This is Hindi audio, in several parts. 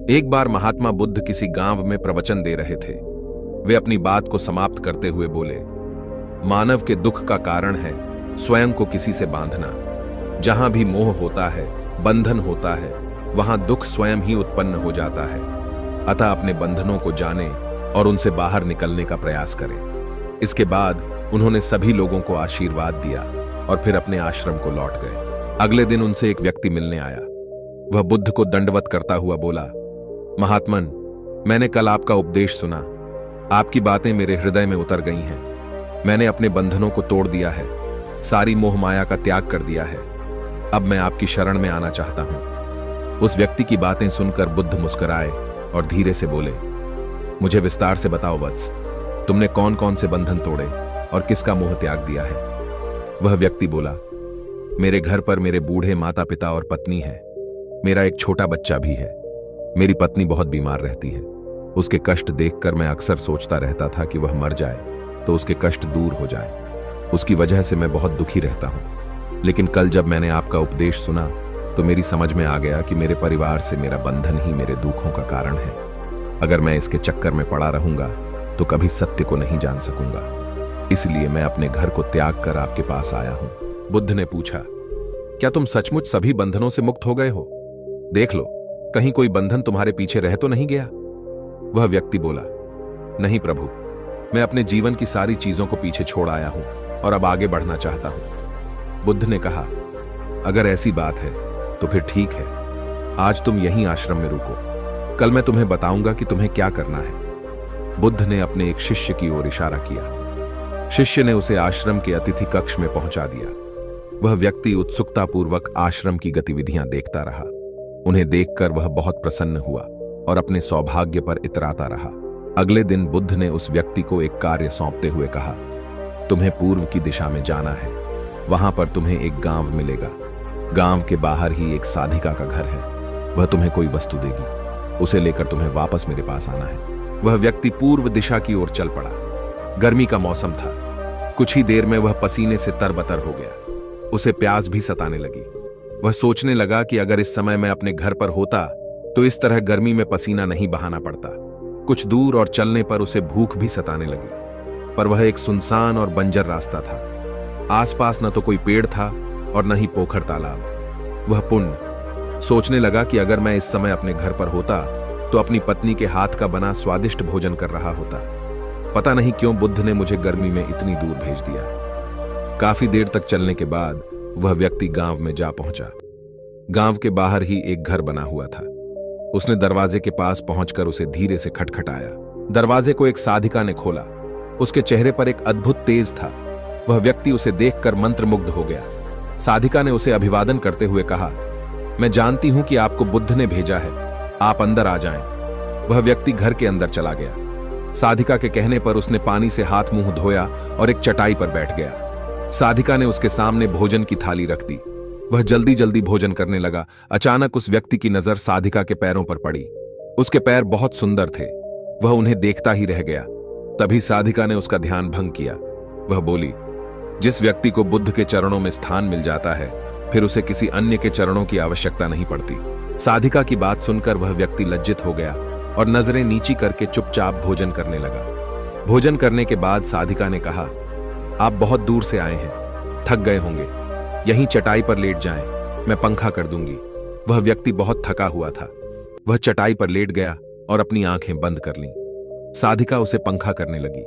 एक बार महात्मा बुद्ध किसी गांव में प्रवचन दे रहे थे। वे अपनी बात को समाप्त करते हुए बोले, मानव के दुख का कारण है स्वयं को किसी से बांधना। जहां भी मोह होता है, बंधन होता है, वहां दुख स्वयं ही उत्पन्न हो जाता है। अतः अपने बंधनों को जाने और उनसे बाहर निकलने का प्रयास करें। इसके बाद उन्होंने सभी लोगों को आशीर्वाद दिया और फिर अपने आश्रम को लौट गए। अगले दिन उनसे एक व्यक्ति मिलने आया। वह बुद्ध को दंडवत करता हुआ बोला, महात्मन, मैंने कल आपका उपदेश सुना। आपकी बातें मेरे हृदय में उतर गई हैं। मैंने अपने बंधनों को तोड़ दिया है, सारी मोह माया का त्याग कर दिया है। अब मैं आपकी शरण में आना चाहता हूं। उस व्यक्ति की बातें सुनकर बुद्ध मुस्कुराए और धीरे से बोले, मुझे विस्तार से बताओ वत्स, तुमने कौन कौन से बंधन तोड़े और किसका मोह त्याग दिया है? वह व्यक्ति बोला, मेरे घर पर मेरे बूढ़े माता पिता और पत्नी है। मेरा एक छोटा बच्चा भी है। मेरी पत्नी बहुत बीमार रहती है। उसके कष्ट देखकर मैं अक्सर सोचता रहता था कि वह मर जाए तो उसके कष्ट दूर हो जाए। उसकी वजह से मैं बहुत दुखी रहता हूं। लेकिन कल जब मैंने आपका उपदेश सुना तो मेरी समझ में आ गया कि मेरे परिवार से मेरा बंधन ही मेरे दुखों का कारण है। अगर मैं इसके चक्कर में पड़ा रहूंगा तो कभी सत्य को नहीं जान सकूंगा। इसलिए मैं अपने घर को त्याग कर आपके पास आया हूं। बुद्ध ने पूछा, क्या तुम सचमुच सभी बंधनों से मुक्त हो गए हो? देख लो, कहीं कोई बंधन तुम्हारे पीछे रह तो नहीं गया? वह व्यक्ति बोला, नहीं प्रभु, मैं अपने जीवन की सारी चीजों को पीछे छोड़ आया हूं और अब आगे बढ़ना चाहता हूं। बुद्ध ने कहा, अगर ऐसी बात है तो फिर ठीक है। आज तुम यहीं आश्रम में रुको। कल मैं तुम्हें बताऊंगा कि तुम्हें क्या करना है। बुद्ध ने अपने एक शिष्य की ओर इशारा किया। शिष्य ने उसे आश्रम के अतिथि कक्ष में पहुंचा दिया। वह व्यक्ति उत्सुकतापूर्वक आश्रम की गतिविधियां देखता रहा। उन्हें देखकर वह बहुत प्रसन्न हुआ और अपने सौभाग्य पर इतराता रहा। अगले दिन बुद्ध ने उस व्यक्ति को एक कार्य सौंपते हुए कहा, तुम्हें पूर्व की दिशा में जाना है। वहां पर तुम्हें एक गांव मिलेगा। गांव के बाहर ही एक साधिका का घर है। वह तुम्हें कोई वस्तु देगी। उसे लेकर तुम्हें वापस मेरे पास आना है। वह व्यक्ति पूर्व दिशा की ओर चल पड़ा। गर्मी का मौसम था। कुछ ही देर में वह पसीने से तरबतर हो गया। उसे प्यास भी सताने लगी। वह सोचने लगा कि अगर इस समय मैं अपने घर पर होता तो इस तरह गर्मी में पसीना नहीं बहाना पड़ता। कुछ दूर और चलने पर उसे भूख भी सताने लगी। पर वह एक सुनसान और बंजर रास्ता था। आसपास न तो कोई पेड़ था और न ही पोखर तालाब। वह पुण्य सोचने लगा कि अगर मैं इस समय अपने घर पर होता तो अपनी पत्नी के हाथ का बना स्वादिष्ट भोजन कर रहा होता। पता नहीं क्यों बुद्ध ने मुझे गर्मी में इतनी दूर भेज दिया। काफी देर तक चलने के बाद वह व्यक्ति गांव में जा पहुंचा। गांव के बाहर ही एक घर बना हुआ था। उसने दरवाजे के पास पहुंचकर उसे धीरे से खटखटाया। दरवाजे को एक साधिका ने खोला। उसके चेहरे पर एक अद्भुत तेज था। वह व्यक्ति उसे देखकर मंत्रमुग्ध हो गया। साधिका ने उसे अभिवादन करते हुए कहा, मैं जानती हूं कि आपको बुद्ध ने भेजा है। आप अंदर आ जाएं। वह व्यक्ति घर के अंदर चला गया। साधिका के कहने पर उसने पानी से हाथ मुंह धोया और एक चटाई पर बैठ गया। साधिका ने उसके सामने भोजन की थाली रख दी। वह जल्दी जल्दी भोजन करने लगा। अचानक उस व्यक्ति की नजर साधिका के पैरों पर पड़ी। उसके पैर बहुत सुंदर थे। वह उन्हें देखता ही रह गया। तभी साधिका ने उसका ध्यान भंग किया। वह बोली, जिस व्यक्ति को बुद्ध के चरणों में स्थान मिल जाता है फिर उसे किसी अन्य के चरणों की आवश्यकता नहीं पड़ती। साधिका की बात सुनकर वह व्यक्ति लज्जित हो गया और नजरें नीची करके चुपचाप भोजन करने लगा। भोजन करने के बाद साधिका ने कहा, आप बहुत दूर से आए हैं, थक गए होंगे। यहीं चटाई पर लेट जाएं, मैं पंखा कर दूंगी। वह व्यक्ति बहुत थका हुआ था। वह चटाई पर लेट गया और अपनी आंखें बंद कर लीं। साधिका उसे पंखा करने लगी,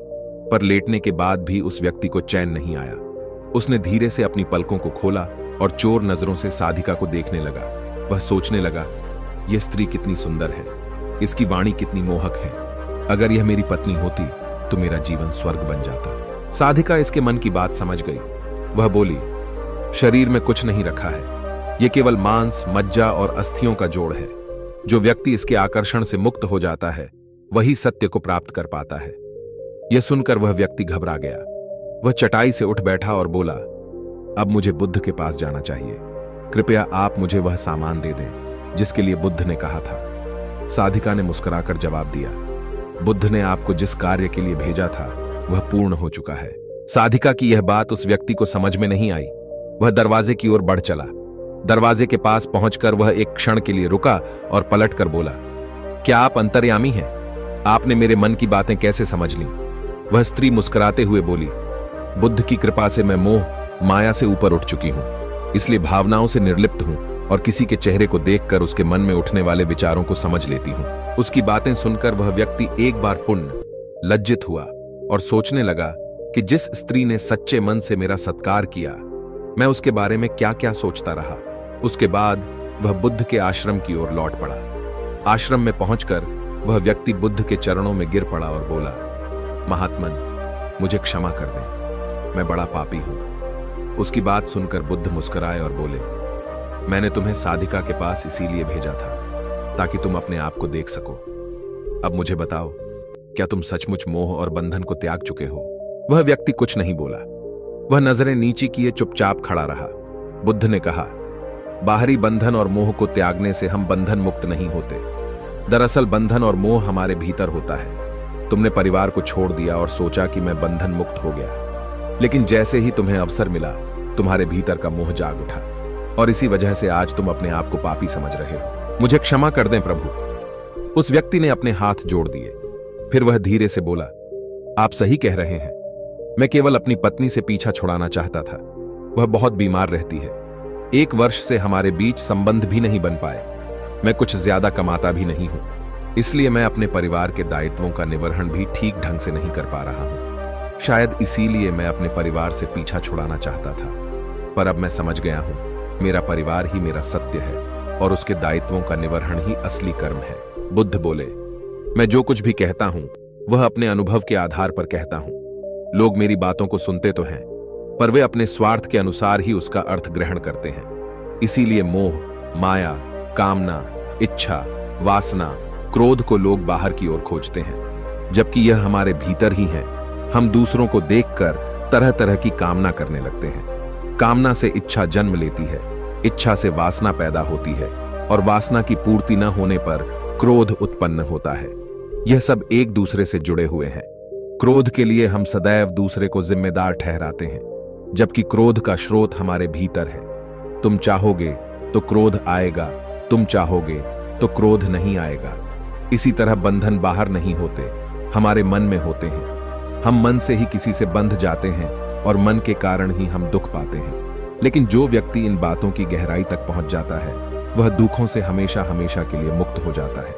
पर लेटने के बाद भी उस व्यक्ति को चैन नहीं आया। उसने धीरे से अपनी पलकों को खोला और चोर नजरों से साधिका को देखने लगा। वह सोचने लगा, यह स्त्री कितनी सुंदर है, इसकी वाणी कितनी मोहक है। अगर यह मेरी पत्नी होती तो मेरा जीवन स्वर्ग बन जाता। साधिका इसके मन की बात समझ गई। वह बोली, शरीर में कुछ नहीं रखा है। यह केवल मांस, मज्जा और अस्थियों का जोड़ है। जो व्यक्ति इसके आकर्षण से मुक्त हो जाता है वही सत्य को प्राप्त कर पाता है। यह सुनकर वह व्यक्ति घबरा गया। वह चटाई से उठ बैठा और बोला, अब मुझे बुद्ध के पास जाना चाहिए। कृपया आप मुझे वह सामान दे दें जिसके लिए बुद्ध ने कहा था। साधिका ने मुस्कुराकर जवाब दिया, बुद्ध ने आपको जिस कार्य के लिए भेजा था वह पूर्ण हो चुका है। साधिका की यह बात उस व्यक्ति को समझ में नहीं आई। वह दरवाजे की ओर बढ़ चला। दरवाजे के पास पहुंचकर वह एक क्षण के लिए रुका और पलटकर बोला, क्या आप अंतर्यामी हैं? आपने मेरे मन की बातें कैसे समझ ली? वह स्त्री मुस्कुराते हुए बोली, बुद्ध की कृपा से मैं मोह माया से ऊपर उठ चुकी हूं, इसलिए भावनाओं से निर्लिप्त हूं और किसी के चेहरे को देखकर उसके मन में उठने वाले विचारों को समझ लेती हूं। उसकी बातें सुनकर वह व्यक्ति एक बार पुनः लज्जित हुआ और सोचने लगा कि जिस स्त्री ने सच्चे मन से मेरा सत्कार किया, मैं उसके बारे में क्या क्या सोचता रहा। उसके बाद वह बुद्ध के आश्रम की ओर लौट पड़ा। आश्रम में पहुंचकर वह व्यक्ति बुद्ध के चरणों में गिर पड़ा और बोला, महात्मन, मुझे क्षमा कर दें, मैं बड़ा पापी हूं। उसकी बात सुनकर बुद्ध मुस्कुराए और बोले, मैंने तुम्हें साधिका के पास इसीलिए भेजा था ताकि तुम अपने आप को देख सको। अब मुझे बताओ, क्या तुम सचमुच मोह और बंधन को त्याग चुके हो? वह व्यक्ति कुछ नहीं बोला। वह नजरें नीची किए चुपचाप खड़ा रहा। बुद्ध ने कहा, बाहरी बंधन और मोह को त्यागने से हम बंधन मुक्त नहीं होते। दरअसल बंधन और मोह हमारे भीतर होता है। तुमने परिवार को छोड़ दिया और सोचा कि मैं बंधन मुक्त हो गया, लेकिन जैसे ही तुम्हें अवसर मिला, तुम्हारे भीतर का मोह जाग उठा और इसी वजह से आज तुम अपने आप को पापी समझ रहे हो। मुझे क्षमा कर दें प्रभु। उस व्यक्ति ने अपने हाथ जोड़ दिए। फिर वह धीरे से बोला, आप सही कह रहे हैं, मैं केवल अपनी पत्नी से पीछा छुड़ाना चाहता था। वह बहुत बीमार रहती है। 1 वर्ष से हमारे बीच संबंध भी नहीं बन पाए। मैं कुछ ज्यादा कमाता भी नहीं हूं, इसलिए मैं अपने परिवार के दायित्वों का निर्वहन भी ठीक ढंग से नहीं कर पा रहा हूं। शायद इसीलिए मैं अपने परिवार से पीछा छुड़ाना चाहता था, पर अब मैं समझ गया हूं, मेरा परिवार ही मेरा सत्य है और उसके दायित्वों का निर्वहन ही असली कर्म है। बुद्ध बोले, मैं जो कुछ भी कहता हूं वह अपने अनुभव के आधार पर कहता हूं। लोग मेरी बातों को सुनते तो हैं, पर वे अपने स्वार्थ के अनुसार ही उसका अर्थ ग्रहण करते हैं। इसीलिए मोह, माया, कामना, इच्छा, वासना, क्रोध को लोग बाहर की ओर खोजते हैं, जबकि यह हमारे भीतर ही है। हम दूसरों को देखकर तरह तरह की कामना करने लगते हैं। कामना से इच्छा जन्म लेती है, इच्छा से वासना पैदा होती है और वासना की पूर्ति न होने पर क्रोध उत्पन्न होता है। यह सब एक दूसरे से जुड़े हुए हैं। क्रोध के लिए हम सदैव दूसरे को जिम्मेदार ठहराते हैं, जबकि क्रोध का स्रोत हमारे भीतर है। तुम चाहोगे तो क्रोध आएगा, तुम चाहोगे तो क्रोध नहीं आएगा। इसी तरह बंधन बाहर नहीं होते, हमारे मन में होते हैं। हम मन से ही किसी से बंध जाते हैं और मन के कारण ही हम दुख पाते हैं। लेकिन जो व्यक्ति इन बातों की गहराई तक पहुंच जाता है, वह दुखों से हमेशा हमेशा के लिए मुक्त हो जाता है।